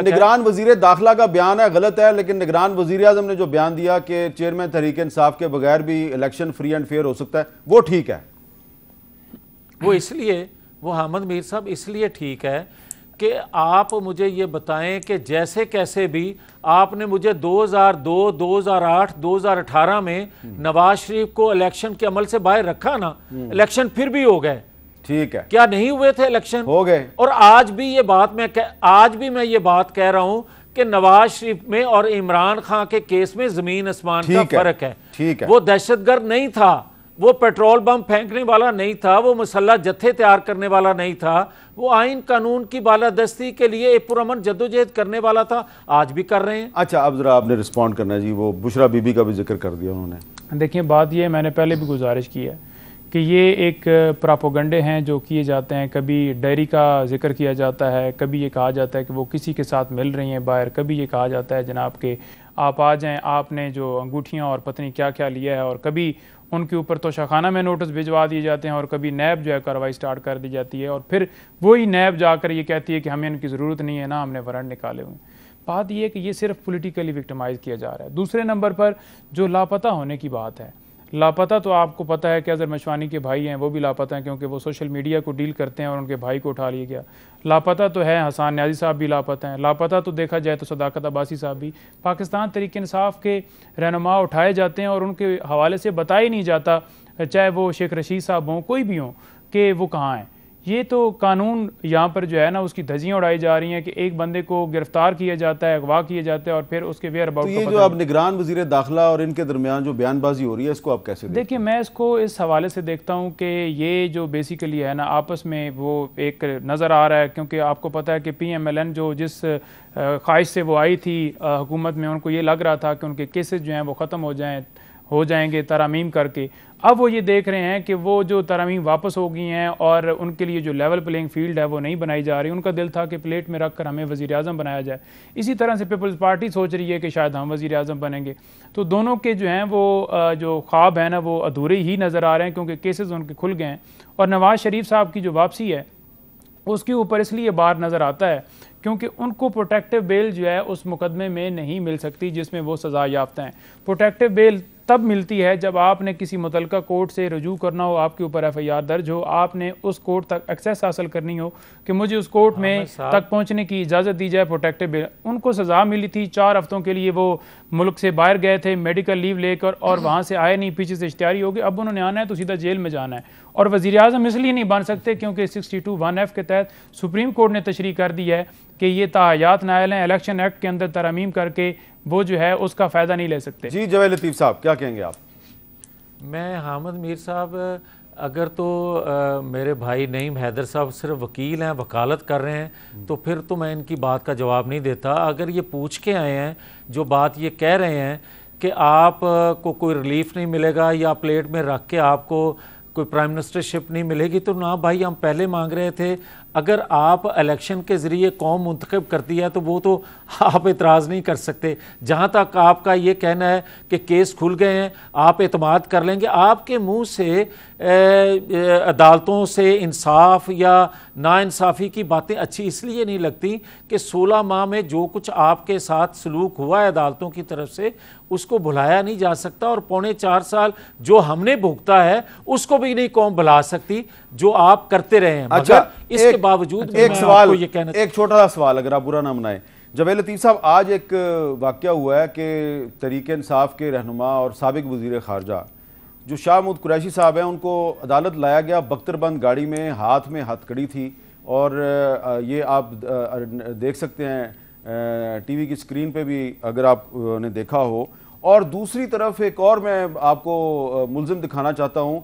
निगरान वजीर दाखिला का बयान है गलत है, लेकिन निगरान वजीर आज़म ने जो बयान दिया कि चेयरमैन तहरीक इंसाफ के बगैर भी इलेक्शन फ्री एंड फेयर हो सकता है, वो ठीक है।
वो इसलिए, वो हामिद मीर साहब इसलिए ठीक है कि आप मुझे ये बताएं कि जैसे कैसे भी आपने मुझे 2002, 2008, 2018 में नवाज शरीफ को इलेक्शन के अमल से बाहर रखा ना, इलेक्शन फिर भी हो गए।
ठीक है,
क्या नहीं हुए थे इलेक्शन?
हो गए। और
आज भी मैं ये बात कह रहा हूं कि नवाज शरीफ में और इमरान खान के केस में जमीन आसमान का फर्क है।
ठीक है,
वो दहशतगर्द नहीं था, वो पेट्रोल बम फेंकने वाला नहीं था, वो मुसल्लह जत्थे तैयार करने वाला नहीं था, वो आइन कानून की बालादस्ती के लिए एक पुरअमन जद्दोजहद करने वाला था। आज भी कर रहे हैं।
अच्छा, अब जरा आपने रिस्पॉन्ड करना है जी। वो बुशरा बीबी का भी जिक्र कर दिया उन्होंने।
देखिए, बात ये, मैंने पहले भी गुजारिश की है कि ये एक प्रोपेगेंडे हैं जो किए जाते हैं। कभी डायरी का जिक्र किया जाता है, कभी ये कहा जाता है कि वो किसी के साथ मिल रही हैं बाहर, कभी ये कहा जाता है जनाब के आप आ जाएं, आपने जो अंगूठियाँ और पता नहीं क्या क्या लिया है, और कभी उनके ऊपर तोशाखाना में नोटिस भिजवा दिए जाते हैं, और कभी नैब जो है कार्रवाई स्टार्ट कर दी जाती है, और फिर वही नैब जाकर ये कहती है कि हमें इनकी ज़रूरत नहीं है ना, हमने वारंट निकाले हुए। बात ये है कि ये सिर्फ पॉलिटिकली विक्टिमाइज़ किया जा रहा है। दूसरे नंबर पर जो लापता होने की बात है, लापता तो आपको पता है कि अजहर मशवानी के भाई हैं, वो भी लापता हैं क्योंकि वो सोशल मीडिया को डील करते हैं और उनके भाई को उठा लिया गया। लापता तो है हसन न्याजी साहब भी लापता हैं। लापता तो देखा जाए तो सदाकत अब्बासी साहब भी। पाकिस्तान तहरीक इंसाफ के रहनुमा उठाए जाते हैं और उनके हवाले से बताया ही नहीं जाता, चाहे वो शेख रशीद साहब हों, कोई भी हों, कि वो कहाँ हैं। ये तो कानून यहाँ पर जो है ना उसकी धज्जियाँ उड़ाई जा रही हैं कि एक बंदे को गिरफ्तार किया जाता है, अगवा किया जाता है और फिर उसके वेयर अबाउट।
तो ये जो अब निगरान वज़ीर दाखिला और इनके दरमियान जो बयानबाजी हो रही है, इसको आप कैसे देखिए?
मैं इसको इस हवाले से देखता हूँ कि ये जो बेसिकली है ना आपस में वो एक नज़र आ रहा है, क्योंकि आपको पता है कि PMLN जो जिस ख्वाहिश से वो आई थी हुकूमत में, उनको ये लग रहा था कि उनके केसेस जो हैं वो ख़त्म हो जाएंगे तरमीम करके। अब वो ये देख रहे हैं कि वो जो तरमीम वापस हो गई हैं और उनके लिए जो लेवल प्लेइंग फील्ड है वो नहीं बनाई जा रही। उनका दिल था कि प्लेट में रख कर हमें वज़ीर आज़म बनाया जाए। इसी तरह से पीपल्स पार्टी सोच रही है कि शायद हम वज़ीर आज़म बनेंगे। तो दोनों के जो हैं वो जो ख्वाब हैं ना वो अधूरे ही नज़र आ रहे हैं, क्योंकि केसेस उनके खुल गए हैं। और नवाज़ शरीफ साहब की जो वापसी है उसके ऊपर इसलिए बार नज़र आता है क्योंकि उनको प्रोटेक्टिव बेल जो है उस मुकदमे में नहीं मिल सकती जिसमें वो सज़ा याफ्ता हैं। प्रोटेक्टिव बेल तब मिलती है जब आपने किसी मुतलका कोर्ट से रजू करना हो, आपके ऊपर FIR दर्ज हो, आपने उस कोर्ट तक एक्सेस हासिल करनी हो कि मुझे उस कोर्ट में तक पहुंचने की इजाज़त दी जाए। प्रोटेक्टिव बेल उनको सज़ा मिली थी, 4 हफ्तों के लिए वो मुल्क से बाहर गए थे मेडिकल लीव लेकर और वहाँ से आए नहीं, पीछे से इश्तिहारी हो गई। अब उन्होंने आना है तो सीधा जेल में जाना है। और वज़ीर आज़म इसलिए नहीं बन सकते क्योंकि 62(1)(f) के तहत सुप्रीम कोर्ट ने तशरीह कर दी है कि ये ताहयात नायल हैं, इलेक्शन एक्ट के अंदर तरमीम करके वो जो है उसका फ़ायदा नहीं ले सकते।
जी जवेद लतीफ़ साहब क्या कहेंगे आप?
मैं हामिद मीर साहब, अगर तो मेरे भाई नईम हैदर साहब सिर्फ वकील हैं, वकालत कर रहे हैं, तो फिर तो मैं इनकी बात का जवाब नहीं देता। अगर ये पूछ के आए हैं, जो बात ये कह रहे हैं कि आप को कोई रिलीफ नहीं मिलेगा या प्लेट में रख के आपको कोई प्राइम मिनिस्टरशिप नहीं मिलेगी, तो ना भाई हम पहले मांग रहे थे। अगर आप इलेक्शन के ज़रिए कौम मुंतखब करती है तो वो तो आप एतराज़ नहीं कर सकते। जहाँ तक आपका ये कहना है कि केस खुल गए हैं, आप एतमाद कर लेंगे, आपके मुंह से अदालतों से इंसाफ या नाइंसाफ़ी की बातें अच्छी इसलिए नहीं लगती कि 16 माह में जो कुछ आपके साथ सलूक हुआ है अदालतों की तरफ से उसको भुलाया नहीं जा सकता। और 4.25 साल जो हमने भुगता है उसको भी नहीं कौम भुला सकती जो आप करते रहे हैं।
अच्छा,
इसके बावजूद
एक सवाल, एक छोटा सा सवाल, अगर आप बुरा ना मनाएं। जवेद लतीफ़ साहब, आज एक वाक़या हुआ है कि तहरीक इंसाफ के रहनुमा और साबिक वज़ीर ख़ारजा जो शाह महमूद कुरैशी साहब हैं, उनको अदालत लाया गया बख्तरबंद गाड़ी में, हाथ में हथकड़ी थी। और ये आप देख सकते हैं TV की स्क्रीन पे भी अगर आपने देखा हो। और दूसरी तरफ एक और मैं आपको मुल्ज़िम दिखाना चाहता हूँ,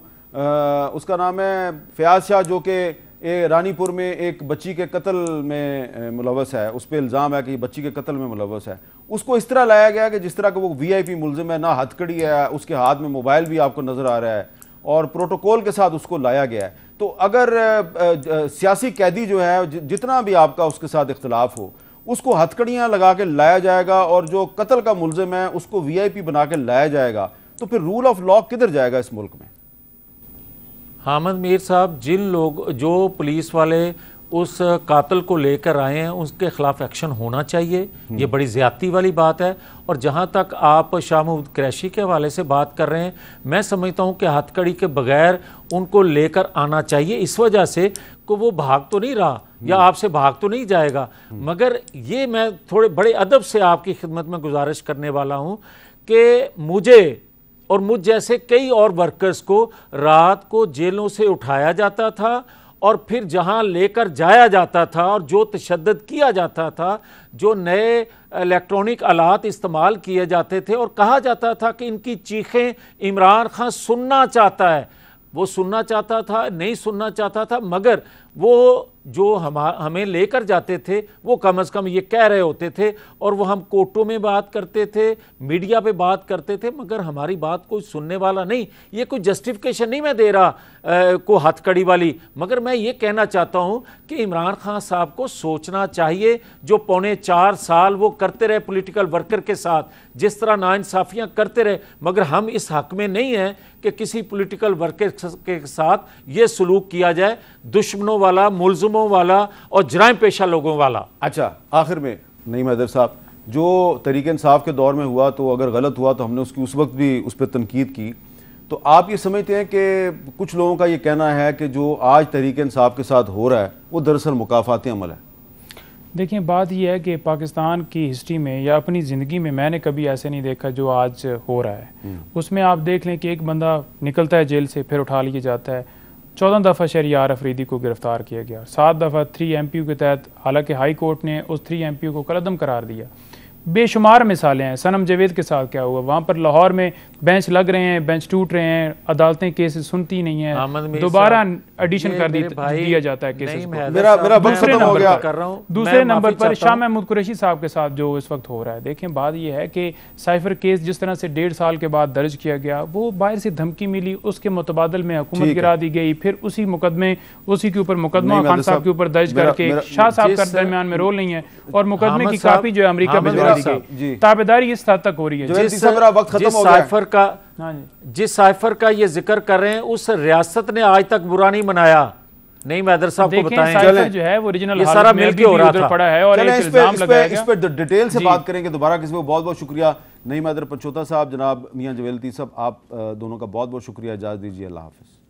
उसका नाम है फयाज शाह, जो कि रानीपुर में एक बच्ची के कत्ल में मुलव्वस है। उस पर इल्ज़ाम है कि बच्ची के कत्ल में मुलव्वस है। उसको इस तरह लाया गया कि जिस तरह का वो VIP मुल्ज़िम है, ना हथकड़ी है, उसके हाथ में मोबाइल भी आपको नज़र आ रहा है और प्रोटोकॉल के साथ उसको लाया गया है। तो अगर सियासी कैदी जो है, जितना भी आपका उसके साथ इख्तलाफ हो, उसको हथकड़ियाँ लगा के लाया जाएगा और जो कत्ल का मुल्ज़िम है उसको VIP बना के लाया जाएगा, तो फिर रूल ऑफ लॉ किधर जाएगा इस मुल्क में?
हामिद मीर साहब, जिन लोग जो पुलिस वाले उस कातिल को लेकर आए हैं उसके खिलाफ एक्शन होना चाहिए। ये बड़ी ज़्यादती वाली बात है। और जहाँ तक आप शाह महमूद कुरैशी के हवाले से बात कर रहे हैं, मैं समझता हूँ कि हथकड़ी के बगैर उनको लेकर आना चाहिए, इस वजह से कि वो भाग तो नहीं रहा या आपसे भाग तो नहीं जाएगा। मगर ये मैं थोड़े बड़े अदब से आपकी खिदमत में गुजारिश करने वाला हूँ कि मुझे और मुझ जैसे कई और वर्कर्स को रात को जेलों से उठाया जाता था और फिर जहां लेकर जाया जाता था और जो तशद्दुद किया जाता था, जो नए इलेक्ट्रॉनिक आलात इस्तेमाल किए जाते थे और कहा जाता था कि इनकी चीखें इमरान खान सुनना चाहता है, वो सुनना चाहता था, नहीं सुनना चाहता था, मगर वो जो हमें लेकर जाते थे वो कम से कम ये कह रहे होते थे। और वो हम कोर्टों में बात करते थे, मीडिया पे बात करते थे, मगर हमारी बात कोई सुनने वाला नहीं। ये कोई जस्टिफिकेशन नहीं मैं दे रहा को हथकड़ी वाली, मगर मैं ये कहना चाहता हूँ कि इमरान खान साहब को सोचना चाहिए। जो 4.25 साल वो करते रहे पॉलिटिकल वर्कर के साथ, जिस तरह नाइंसाफ़ियाँ करते रहे, मगर हम इस हक में नहीं हैं कि किसी पॉलिटिकल वर्कर के साथ ये सलूक किया जाए, दुश्मनों वाला, मुल्ज़िमों वाला और जराइम पेशा लोगों वाला।
अच्छा, आखिर में नईम हैदर साहब, जो तहरीक इंसाफ के दौर में हुआ तो अगर गलत हुआ तो हमने उसकी उस वक्त भी उस पर तनकीद की, तो तो आप ये समझते हैं कि कुछ लोगों का ये कहना है कि जो आज तहरीक इंसाफ के साथ हो रहा है वो दरअसल मुकाफाती अमल है?
देखिए, बात यह है कि पाकिस्तान की हिस्ट्री में या अपनी ज़िंदगी में मैंने कभी ऐसे नहीं देखा जो आज हो रहा है। उसमें आप देख लें कि एक बंदा निकलता है जेल से, फिर उठा लिया जाता है। 14 दफ़ा शहरियार अफरीदी को गिरफ़्तार किया गया, 7 दफ़ा 3 MPU के तहत, हालांकि हाई कोर्ट ने उस 3 MPU को कलअदम करार दिया। बेशुमार मिसालें हैं। सनम जावेद के साथ क्या हुआ, वहाँ पर लाहौर में बेंच लग रहे हैं, बेंच टूट रहे हैं, अदालतें केसेस सुनती नहीं है, दोबारा एडिशन कर दिया जाता है केसेस को।
मेरा वक्त खत्म हो गया।
दूसरे नंबर पर शाह महमूद कुरैशी साहब के साथ जो इस वक्त हो रहा है, देखें बात यह है कि साइफर केस जिस तरह से 1.5 साल के बाद दर्ज किया गया, वो बाहर से धमकी मिली, उसके मुतबादल में हुकूमत गिरा दी गई, फिर उसी मुकदमे उसी के ऊपर मुकदमा खान साहब के ऊपर दर्ज करके शाह साहब का दरमियान में रोल नहीं है, और मुकदमे की कापी जो है अमेरिका भिजवा दी गई। ताबेदारी इस हद तक हो रही है।
जिस साइफर का ये जिक्र कर रहे हैं, उस रियासत ने आज तक बुरा नहीं मनाया। नहीं मैदर साहब को बताएं,
जो है वो ओरिजिनल
ये सारा मिल के हो रहा था।
पड़ा है और एक इल्जाम लगाया गया।
इस पे डिटेल से बात करेंगे दोबारा किसी को। बहुत बहुत शुक्रिया नईम हैदर पंचोता साहब, जनाब मियां जवेलती साहब, आप दोनों का बहुत बहुत शुक्रिया। इजाज़त दीजिए, अल्लाह हाफ़िज़।